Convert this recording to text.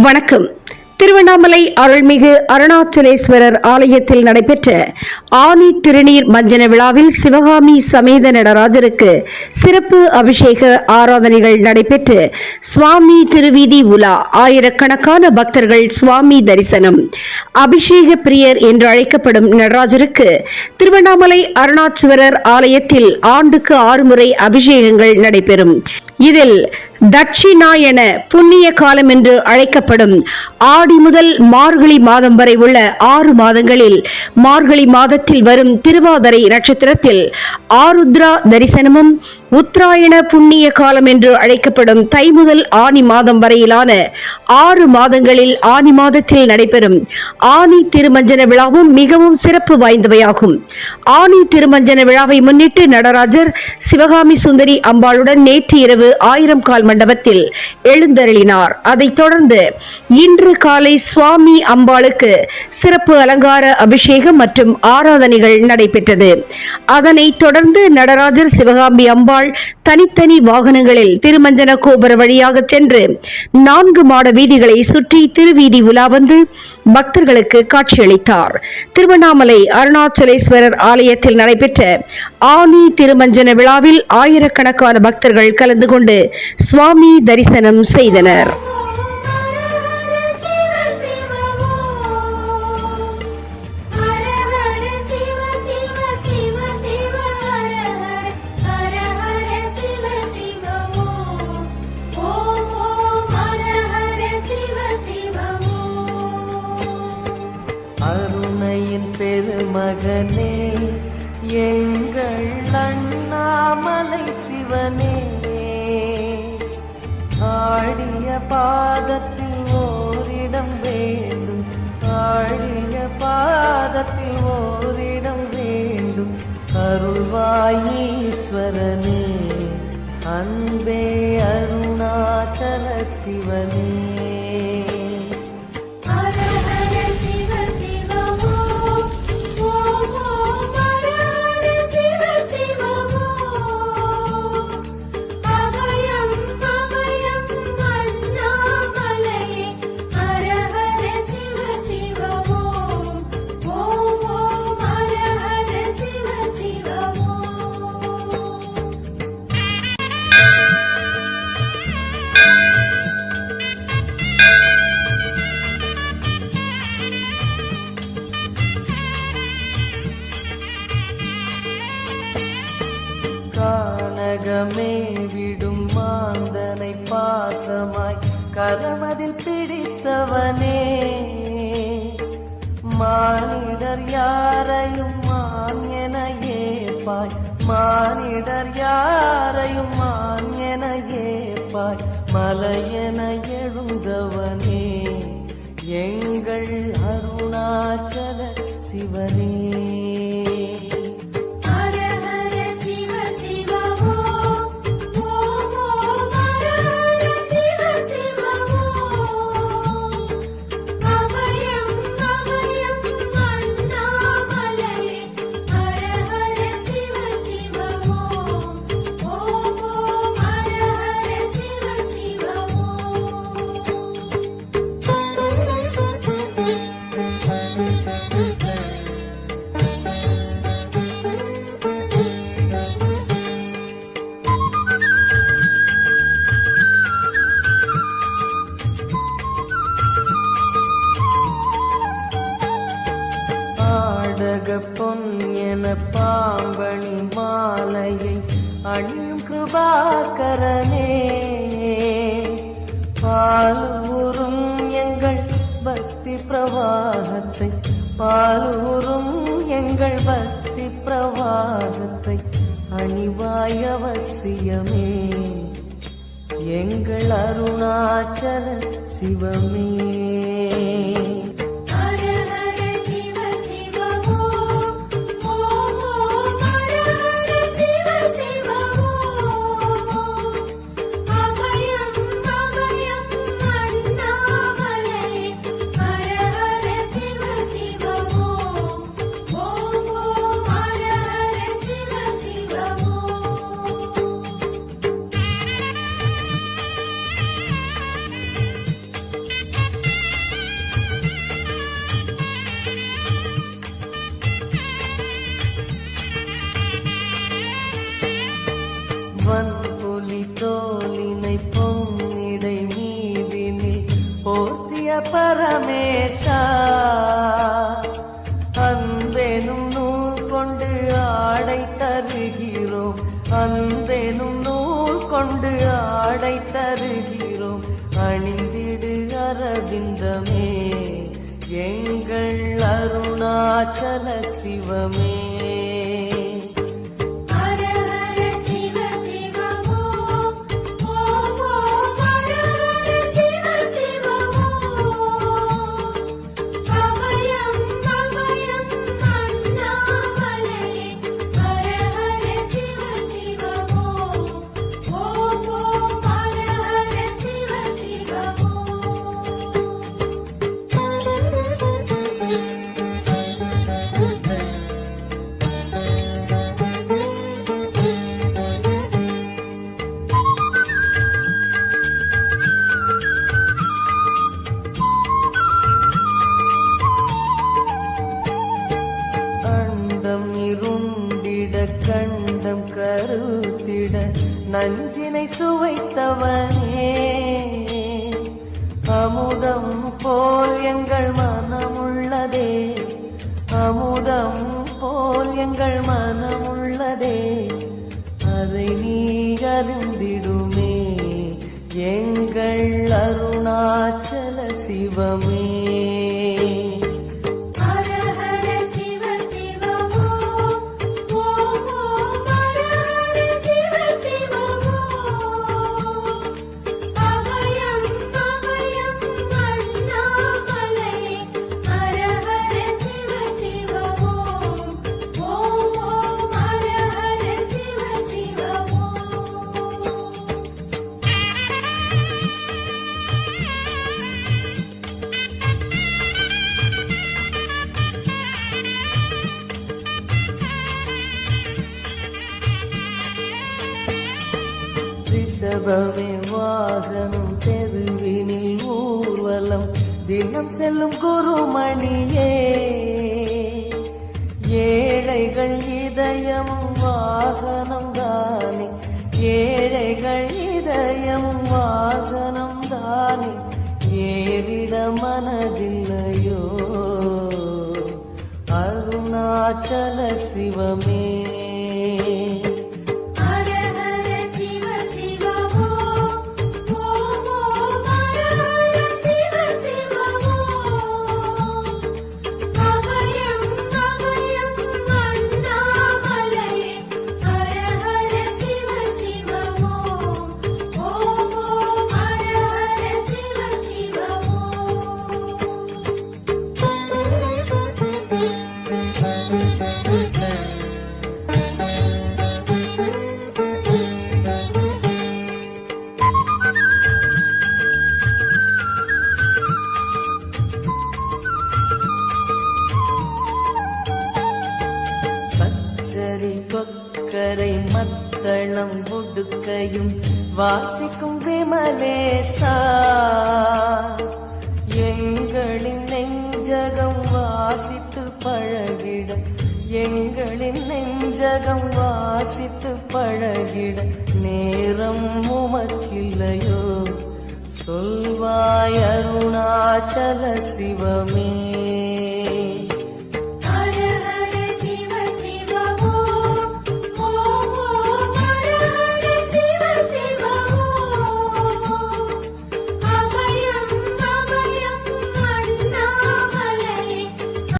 வணக்கம். திருவண்ணாமலை அருள்மிகு அருணாச்சலேஸ்வரர் ஆலயத்தில் நடைபெற்ற ஆனி திருநீர் மஞ்சன விழாவில் சிவகாமி சமேத நடராஜருக்கு சிறப்பு அபிஷேக ஆராதனைகள் நடைபெற்று சுவாமி திருவீதி உலா ஆயிரக்கணக்கான பக்தர்கள் சுவாமி தரிசனம். அபிஷேக பிரியர் என்று அழைக்கப்படும் நடராஜருக்கு திருவண்ணாமலை அருணாச்சலேஸ்வரர் ஆலயத்தில் ஆண்டுக்கு 6 முறை அபிஷேகங்கள் நடைபெறும். இதில் தட்சிணாயன புண்ணிய காலம் என்று அழைக்கப்படும் ஆடி முதல் மார்கழி மாதம் வரை உள்ள 6 மாதங்களில் மார்கழி மாதத்தில் வரும் திருவாதிரை நட்சத்திரத்தில் ஆருத்ரா தரிசனமும், உத்தராயண புண்ணிய காலம் என்று அழைக்கப்படும் தை முதல் ஆனி மாதம் வரையிலான 6 மாதங்களில் ஆனி மாதத்தில் நடைபெறும் ஆனி திருமஞ்சன விழாவும் மிகவும் சிறப்பு வாய்ந்தவையாகும். ஆனி திருமஞ்சன விழாவை முன்னிட்டு நடராஜர் சிவகாமி சுந்தரி அம்பாளுடன் நேற்று இரவு 1000 கால் மண்டபத்தில் எழுந்தருளினார். அதைத் தொடர்ந்து இன்று காலை சுவாமி அம்பாளுக்கு சிறப்பு அலங்கார அபிஷேகம் மற்றும் ஆராதனைகள் நடைபெற்றது. அதனைத் தொடர்ந்து நடராஜர் சிவகாமி அம்பாள் தனித்தனி வாகனங்களில் திருமஞ்சன கோபுர வழியாக சென்று 4 மாட வீதிகளை சுற்றி திருவீதி உலா வந்து பக்தர்களுக்கு காட்சியளித்தார். திருவண்ணாமலை அருணாச்சலேஸ்வரர் ஆலயத்தில் நடைபெற்ற ஆனி திருமஞ்சன விழாவில் ஆயிரக்கணக்கான பக்தர்கள் கலந்து கொண்டு சுவாமி தரிசனம் செய்தனர். அருணையின் பெருமகனே, எங்கள் அண்ணாமலை சிவனே, ஆடிய பாதத்தில் ஓரிடம் வேண்டும், ஆடிய பாதத்தில் ஓரிடம் வேண்டும், அருள்வாயீஸ்வரனே, அன்பே அருணாச்சல சிவனே. கானகமே விடும் மாந்தனை பாசமாய் கரமதில் பிடித்தவனே, மானிடர் யாரையும் மான் என ஏப்பாய், மானிடர் யாரையும் மான் என ஏப்பாய், மலையென எழுந்தவனே, எங்கள் அருணாச்சல சிவனே. பொன் என பாம்பணி மாலையை அணியும் கிருபாகரனே, பாலூரும் எங்கள் பக்தி பிரவாகத்தை, பாலூரும் எங்கள் பக்தி பிரவாகத்தை அணிவாய் அவசியமே, எங்கள் அருணாச்சல சிவமே. போற்றிய பரமேஷா அன்பெனும் நூல் கொண்டு ஆடை தருகிறோம் அன்பெனும் நூல் கொண்டு ஆடை தருகிறோம் அணிந்திடு அரவிந்தமே எங்கள் அருணாச்சல சிவமே கண்டம் கருத்திட நஞ்சினை சுவைத்தவனே அமுதம் போல் எங்கள் மனமுள்ளதே அமுதம் போல் எங்கள் மனமுள்ளதே அதை நீ அறிந்திடுமே எங்கள் அருணாச்சல சிவமே ரிஷபமே வாகனம் தெருவினில் ஊர்வலம் தினம் செல்லும் குருமணியே ஏழைகள் இதயமும் வாகனம் தானே ஏழைகள் இதயமும் வாகனம் தானே ஏறிட மனதில்லையோ அருணாச்சல சிவமே கொக்கரை மத்தளம் உடுக்கையும் வாசிக்கும் விமலேசா எங்களின் நெஞ்சகம் வாசித்து பழகிட எங்களின் நெஞ்சகம் வாசித்து பழகிட நேரம் உமக்கில்லையோ சொல்வாய் அருணாச்சல சிவமே